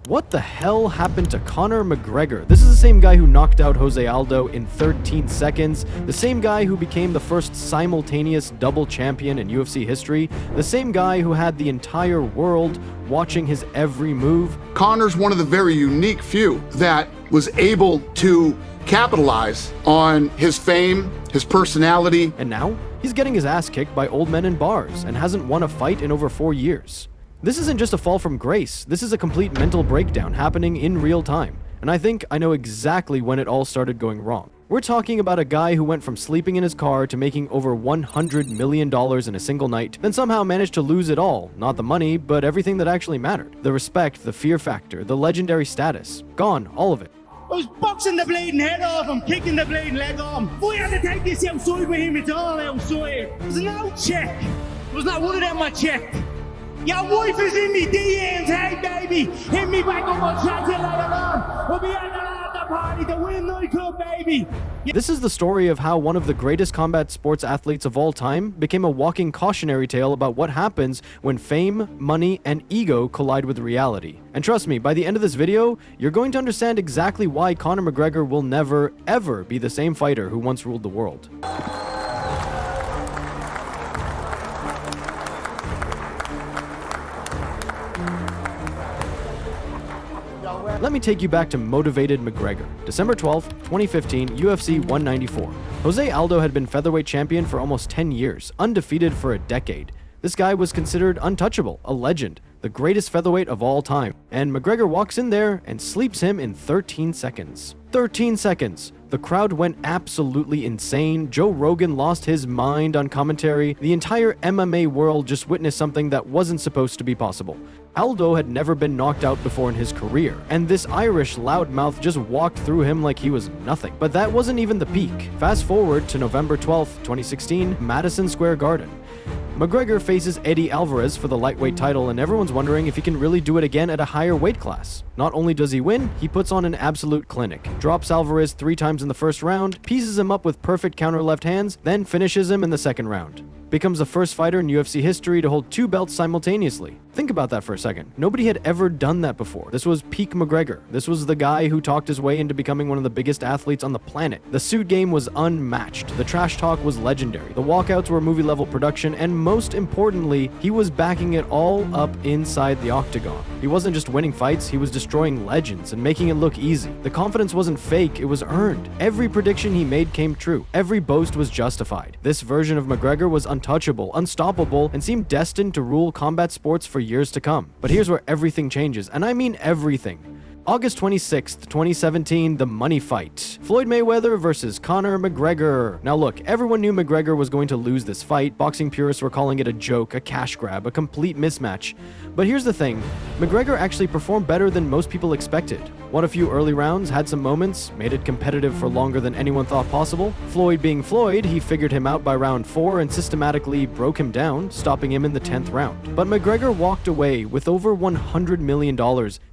What the hell happened to Conor McGregor? This is the same guy who knocked out Jose Aldo in 13 seconds, the same guy who became the first simultaneous double champion in UFC history, the same guy who had the entire world watching his every move. Conor's one of the very unique few that was able to capitalize on his fame, his personality. And now, he's getting his ass kicked by old men in bars and hasn't won a fight in over 4 years. This isn't just a fall from grace, this is a complete mental breakdown happening in real time. And I think I know exactly when it all started going wrong. We're talking about a guy who went from sleeping in his car to making over $100 million in a single night, then somehow managed to lose it all. Not the money, but everything that actually mattered. The respect, the fear factor, the legendary status. Gone, all of it. I was boxing the bleeding head off him, kicking the bleeding leg off him. If we had to take this outside with him, it's all outside. There's no check. There's not one of them I checked. Your wife is in me DMs, hey baby, hit me back up, I'll chat to you later on. We'll be at the after party, the Win nightclub, baby. This is the story of how one of the greatest combat sports athletes of all time became a walking cautionary tale about what happens when fame, money, and ego collide with reality. And trust me, by the end of this video, you're going to understand exactly why Conor McGregor will never, ever be the same fighter who once ruled the world. Let me take you back to motivated McGregor. December 12, 2015, UFC 194. Jose Aldo had been featherweight champion for almost 10 years, undefeated for a decade. This guy was considered untouchable, a legend, the greatest featherweight of all time. And McGregor walks in there and sleeps him in 13 seconds. 13 seconds! The crowd went absolutely insane. Joe Rogan lost his mind on commentary. The entire MMA world just witnessed something that wasn't supposed to be possible. Aldo had never been knocked out before in his career, and this Irish loudmouth just walked through him like he was nothing. But that wasn't even the peak. Fast forward to November 12th, 2016, Madison Square Garden. McGregor faces Eddie Alvarez for the lightweight title, and everyone's wondering if he can really do it again at a higher weight class. Not only does he win, he puts on an absolute clinic. Drops Alvarez 3 times in the first round, pieces him up with perfect counter left hands, then finishes him in the second round. Becomes the first fighter in UFC history to hold 2 belts simultaneously. Think about that for a second. Nobody had ever done that before. This was peak McGregor. This was the guy who talked his way into becoming one of the biggest athletes on the planet. The suit game was unmatched. The trash talk was legendary. The walkouts were movie level production, and most importantly, he was backing it all up inside the Octagon. He wasn't just winning fights, he was destroying legends and making it look easy. The confidence wasn't fake, it was earned. Every prediction he made came true. Every boast was justified. This version of McGregor was untouchable, unstoppable, and seemed destined to rule combat sports for years to come. But here's where everything changes, and I mean everything. August 26th, 2017, the money fight. Floyd Mayweather versus Conor McGregor. Now look, everyone knew McGregor was going to lose this fight. Boxing purists were calling it a joke, a cash grab, a complete mismatch. But here's the thing, McGregor actually performed better than most people expected. Won a few early rounds, had some moments, made it competitive for longer than anyone thought possible. Floyd being Floyd, he figured him out by round 4 and systematically broke him down, stopping him in the 10th round. But McGregor walked away with over $100 million,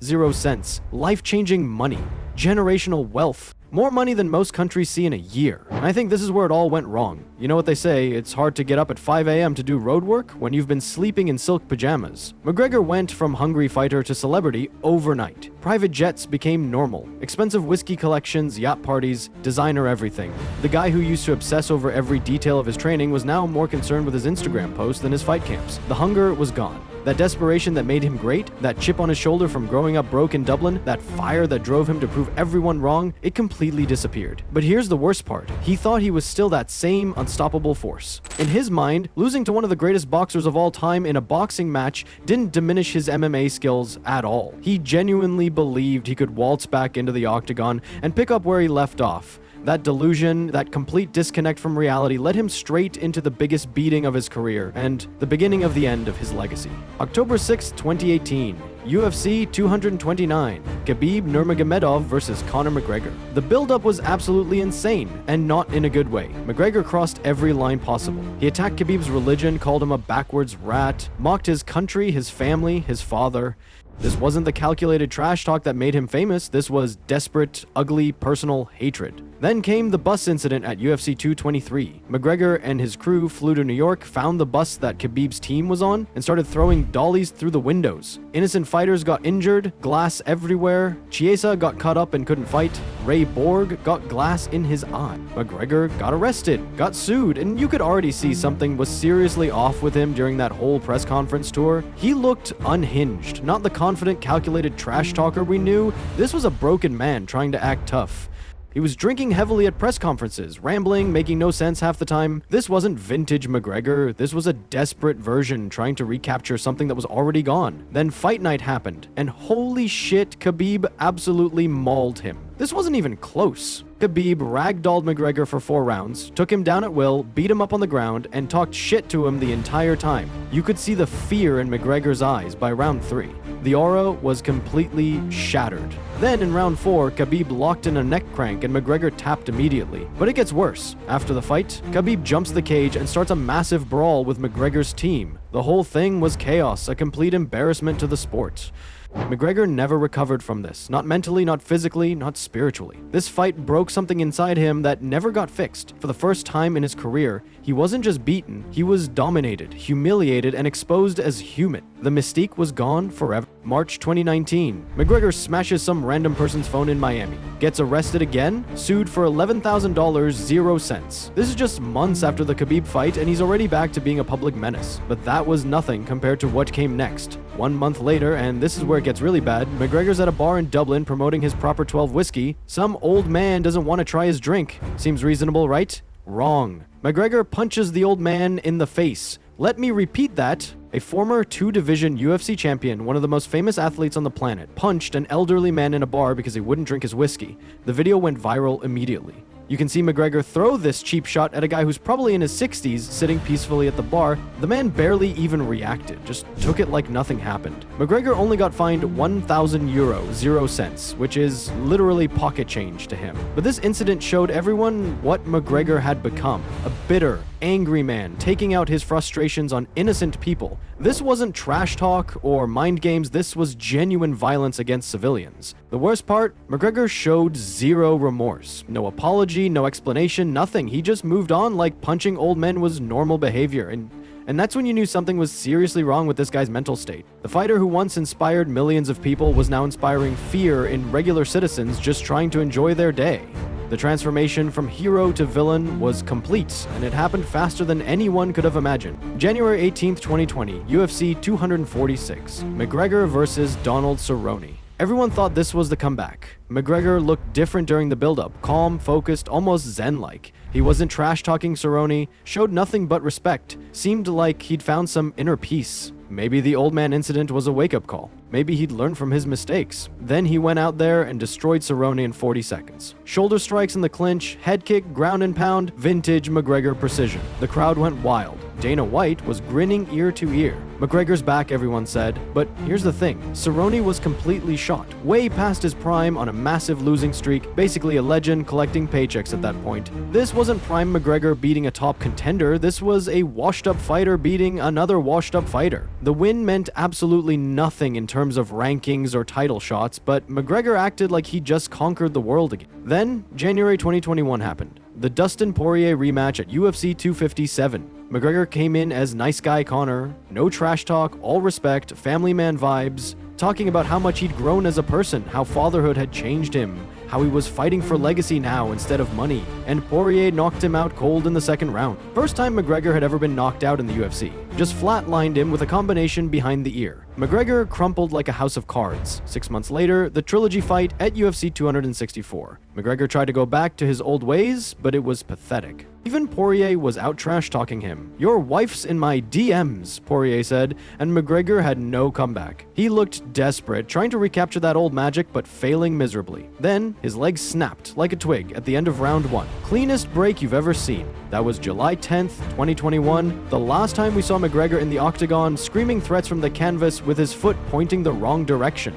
0 cents. Life-changing money, generational wealth, more money than most countries see in a year. And I think this is where it all went wrong. You know what they say, it's hard to get up at 5 a.m. to do road work when you've been sleeping in silk pajamas. McGregor went from hungry fighter to celebrity overnight. Private jets became normal. Expensive whiskey collections, yacht parties, designer everything. The guy who used to obsess over every detail of his training was now more concerned with his Instagram posts than his fight camps. The hunger was gone. That desperation that made him great, that chip on his shoulder from growing up broke in Dublin, that fire that drove him to prove everyone wrong, it completely disappeared. But here's the worst part. He thought he was still that same unstoppable force. In his mind, losing to one of the greatest boxers of all time in a boxing match didn't diminish his MMA skills at all. He genuinely believed he could waltz back into the Octagon and pick up where he left off. That delusion, that complete disconnect from reality led him straight into the biggest beating of his career and the beginning of the end of his legacy. October 6, 2018, UFC 229, Khabib Nurmagomedov versus Conor McGregor. The build-up was absolutely insane, and not in a good way. McGregor crossed every line possible. He attacked Khabib's religion, called him a backwards rat, mocked his country, his family, his father. This wasn't the calculated trash talk that made him famous, this was desperate, ugly, personal hatred. Then came the bus incident at UFC 223. McGregor and his crew flew to New York, found the bus that Khabib's team was on, and started throwing dollies through the windows. Innocent fighters got injured, glass everywhere. Chiesa got cut up and couldn't fight. Ray Borg got glass in his eye. McGregor got arrested, got sued, and you could already see something was seriously off with him during that whole press conference tour. He looked unhinged, not the confident, calculated trash talker we knew. This was a broken man trying to act tough. He was drinking heavily at press conferences, rambling, making no sense half the time. This wasn't vintage McGregor. This was a desperate version trying to recapture something that was already gone. Then fight night happened, and holy shit, Khabib absolutely mauled him. This wasn't even close. Khabib ragdolled McGregor for 4 rounds, took him down at will, beat him up on the ground, and talked shit to him the entire time. You could see the fear in McGregor's eyes by round 3. The aura was completely shattered. Then in round 4, Khabib locked in a neck crank and McGregor tapped immediately. But it gets worse. After the fight, Khabib jumps the cage and starts a massive brawl with McGregor's team. The whole thing was chaos, a complete embarrassment to the sport. McGregor never recovered from this, not mentally, not physically, not spiritually. This fight broke something inside him that never got fixed. For the first time in his career, he wasn't just beaten, he was dominated, humiliated, and exposed as human. The mystique was gone forever. March 2019, McGregor smashes some random person's phone in Miami, gets arrested again, sued for $11,000, 0 cents. This is just months after the Khabib fight, and he's already back to being a public menace. But that was nothing compared to what came next. 1 month later, and this is where it gets really bad, McGregor's at a bar in Dublin promoting his Proper 12 whiskey. Some old man doesn't want to try his drink. Seems reasonable, right? Wrong. McGregor punches the old man in the face. Let me repeat that. A former 2-division UFC champion, one of the most famous athletes on the planet, punched an elderly man in a bar because he wouldn't drink his whiskey. The video went viral immediately. You can see McGregor throw this cheap shot at a guy who's probably in his 60s, sitting peacefully at the bar. The man barely even reacted, just took it like nothing happened. McGregor only got fined €1,000, 0 cents, which is literally pocket change to him. But this incident showed everyone what McGregor had become, a bitter, angry man, taking out his frustrations on innocent people. This wasn't trash talk or mind games, this was genuine violence against civilians. The worst part, McGregor showed 0 remorse. No apology, no explanation, nothing. He just moved on like punching old men was normal behavior, and that's when you knew something was seriously wrong with this guy's mental state. The fighter who once inspired millions of people was now inspiring fear in regular citizens just trying to enjoy their day. The transformation from hero to villain was complete, and it happened faster than anyone could have imagined. January 18th, 2020, UFC 246, McGregor versus Donald Cerrone. Everyone thought this was the comeback. McGregor looked different during the build-up, calm, focused, almost zen-like. He wasn't trash-talking Cerrone, showed nothing but respect, seemed like he'd found some inner peace. Maybe the old man incident was a wake-up call. Maybe he'd learned from his mistakes. Then he went out there and destroyed Cerrone in 40 seconds. Shoulder strikes in the clinch, head kick, ground and pound, vintage McGregor precision. The crowd went wild. Dana White was grinning ear to ear. McGregor's back, everyone said. But here's the thing, Cerrone was completely shot, way past his prime on a massive losing streak, basically a legend collecting paychecks at that point. This wasn't prime McGregor beating a top contender, this was a washed-up fighter beating another washed-up fighter. The win meant absolutely nothing in terms of rankings or title shots, but McGregor acted like he just conquered the world again. Then, January 2021 happened. The Dustin Poirier rematch at UFC 257. McGregor came in as nice guy Conor, no trash talk, all respect, family man vibes, talking about how much he'd grown as a person, how fatherhood had changed him, how he was fighting for legacy now instead of money, and Poirier knocked him out cold in the second round. First time McGregor had ever been knocked out in the UFC. Just flatlined him with a combination behind the ear. McGregor crumpled like a house of cards. 6 months later, the trilogy fight at UFC 264. McGregor tried to go back to his old ways, but it was pathetic. Even Poirier was out trash-talking him. "Your wife's in my DMs," Poirier said, and McGregor had no comeback. He looked desperate, trying to recapture that old magic, but failing miserably. Then, his leg snapped like a twig at the end of round 1. Cleanest break you've ever seen. That was July 10th, 2021, the last time we saw McGregor in the Octagon, screaming threats from the canvas with his foot pointing the wrong direction.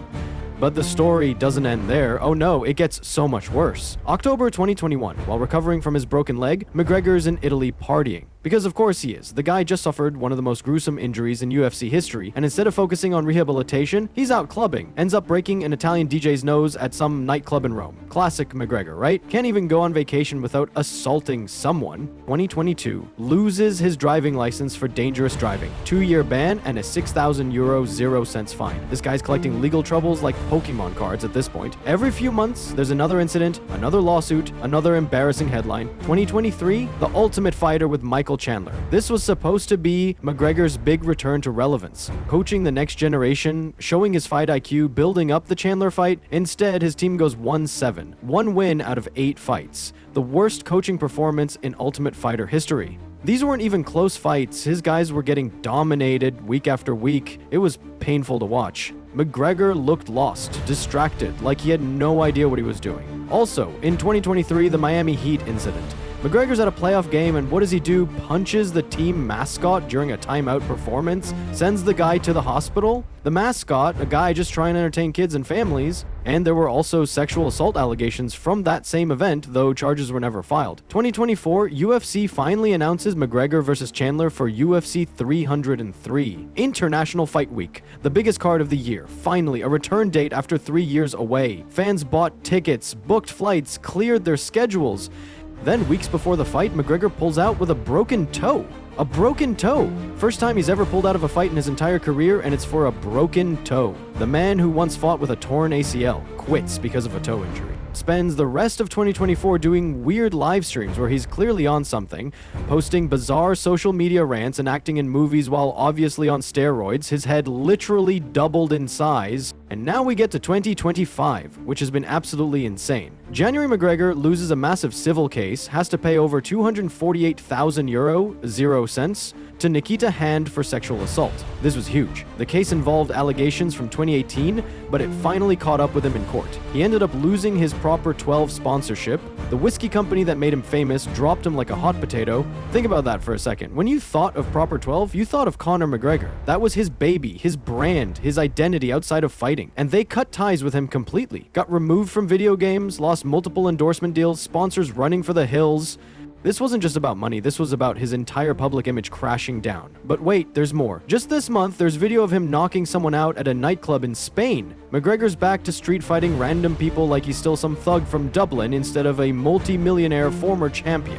But the story doesn't end there. Oh no, it gets so much worse. October 2021, while recovering from his broken leg, McGregor's in Italy partying. Because of course he is. The guy just suffered one of the most gruesome injuries in UFC history, and instead of focusing on rehabilitation, he's out clubbing, ends up breaking an Italian DJ's nose at some nightclub in Rome. Classic McGregor, right? Can't even go on vacation without assaulting someone. 2022, loses his driving license for dangerous driving. 2-year ban and a €6,000 0 cents fine. This guy's collecting legal troubles like Pokemon cards at this point. Every few months, there's another incident, another lawsuit, another embarrassing headline. 2023, the Ultimate Fighter with Michael Chandler. This was supposed to be McGregor's big return to relevance, coaching the next generation, showing his fight IQ, building up the Chandler fight. Instead, his team goes 1-7, 1 win out of 8 fights, the worst coaching performance in Ultimate Fighter history. These weren't even close fights. His guys were getting dominated week after week. It was painful to watch. McGregor looked lost, distracted, like he had no idea what he was doing. Also, in 2023, the Miami Heat incident. McGregor's at a playoff game, and what does he do? Punches the team mascot during a timeout performance, sends the guy to the hospital. The mascot, a guy just trying to entertain kids and families, and there were also sexual assault allegations from that same event, though charges were never filed. 2024, UFC finally announces McGregor versus Chandler for UFC 303. International Fight Week, the biggest card of the year. Finally, a return date after 3 years away. Fans bought tickets, booked flights, cleared their schedules. Then, weeks before the fight, McGregor pulls out with a broken toe. A broken toe! First time he's ever pulled out of a fight in his entire career, and it's for a broken toe. The man who once fought with a torn ACL quits because of a toe injury. Spends the rest of 2024 doing weird live streams where he's clearly on something, posting bizarre social media rants and acting in movies while obviously on steroids. His head literally doubled in size. And now we get to 2025, which has been absolutely insane. January, McGregor loses a massive civil case, has to pay over €248,000 0 cents to Nikita Hand for sexual assault. This was huge. The case involved allegations from 2018, but it finally caught up with him in court. He ended up losing his Proper 12 sponsorship. The whiskey company that made him famous dropped him like a hot potato. Think about that for a second. When you thought of Proper 12, you thought of Conor McGregor. That was his baby, his brand, his identity outside of fighting. And they cut ties with him completely. Got removed from video games, lost multiple endorsement deals, sponsors running for the hills. This wasn't just about money, this was about his entire public image crashing down. But wait, there's more. Just this month, there's video of him knocking someone out at a nightclub in Spain. McGregor's back to street fighting random people like he's still some thug from Dublin instead of a multi-millionaire former champion.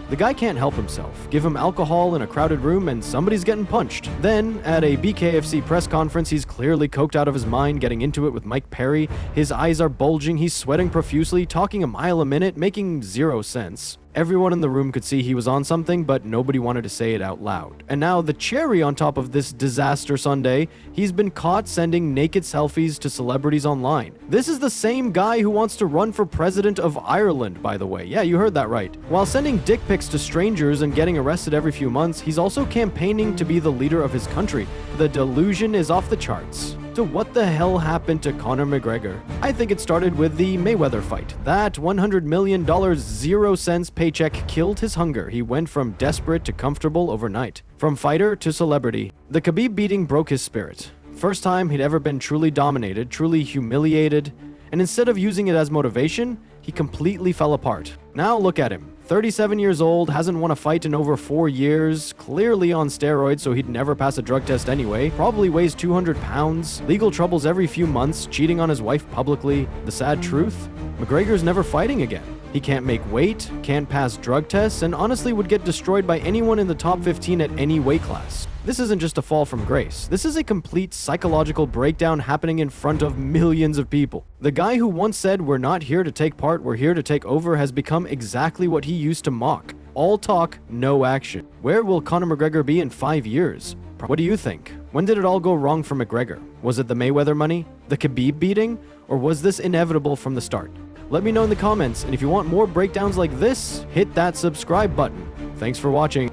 The guy can't help himself. Give him alcohol in a crowded room and somebody's getting punched. Then, at a BKFC press conference, he's clearly coked out of his mind, getting into it with Mike Perry. His eyes are bulging, he's sweating profusely, talking a mile a minute, making 0 sense. Everyone in the room could see he was on something, but nobody wanted to say it out loud. And now, the cherry on top of this disaster Sunday, he's been caught sending naked selfies to celebrities online. This is the same guy who wants to run for president of Ireland, by the way. Yeah, you heard that right. While sending dick pics to strangers and getting arrested every few months, he's also campaigning to be the leader of his country. The delusion is off the charts. So what the hell happened to Conor McGregor? I think it started with the Mayweather fight. That $100 million 0 cents paycheck killed his hunger. He went from desperate to comfortable overnight. From fighter to celebrity. The Khabib beating broke his spirit. First time he'd ever been truly dominated, truly humiliated, and instead of using it as motivation, he completely fell apart. Now look at him. 37 years old, hasn't won a fight in over 4 years, clearly on steroids so he'd never pass a drug test anyway, probably weighs 200 pounds, legal troubles every few months, cheating on his wife publicly. The sad truth? McGregor's never fighting again. He can't make weight, can't pass drug tests, and honestly would get destroyed by anyone in the top 15 at any weight class. This isn't just a fall from grace. This is a complete psychological breakdown happening in front of millions of people. The guy who once said, "We're not here to take part, we're here to take over," has become exactly what he used to mock. All talk, no action. Where will Conor McGregor be in 5 years? What do you think? When did it all go wrong for McGregor? Was it the Mayweather money? The Khabib beating? Or was this inevitable from the start? Let me know in the comments, and if you want more breakdowns like this, hit that subscribe button. Thanks for watching.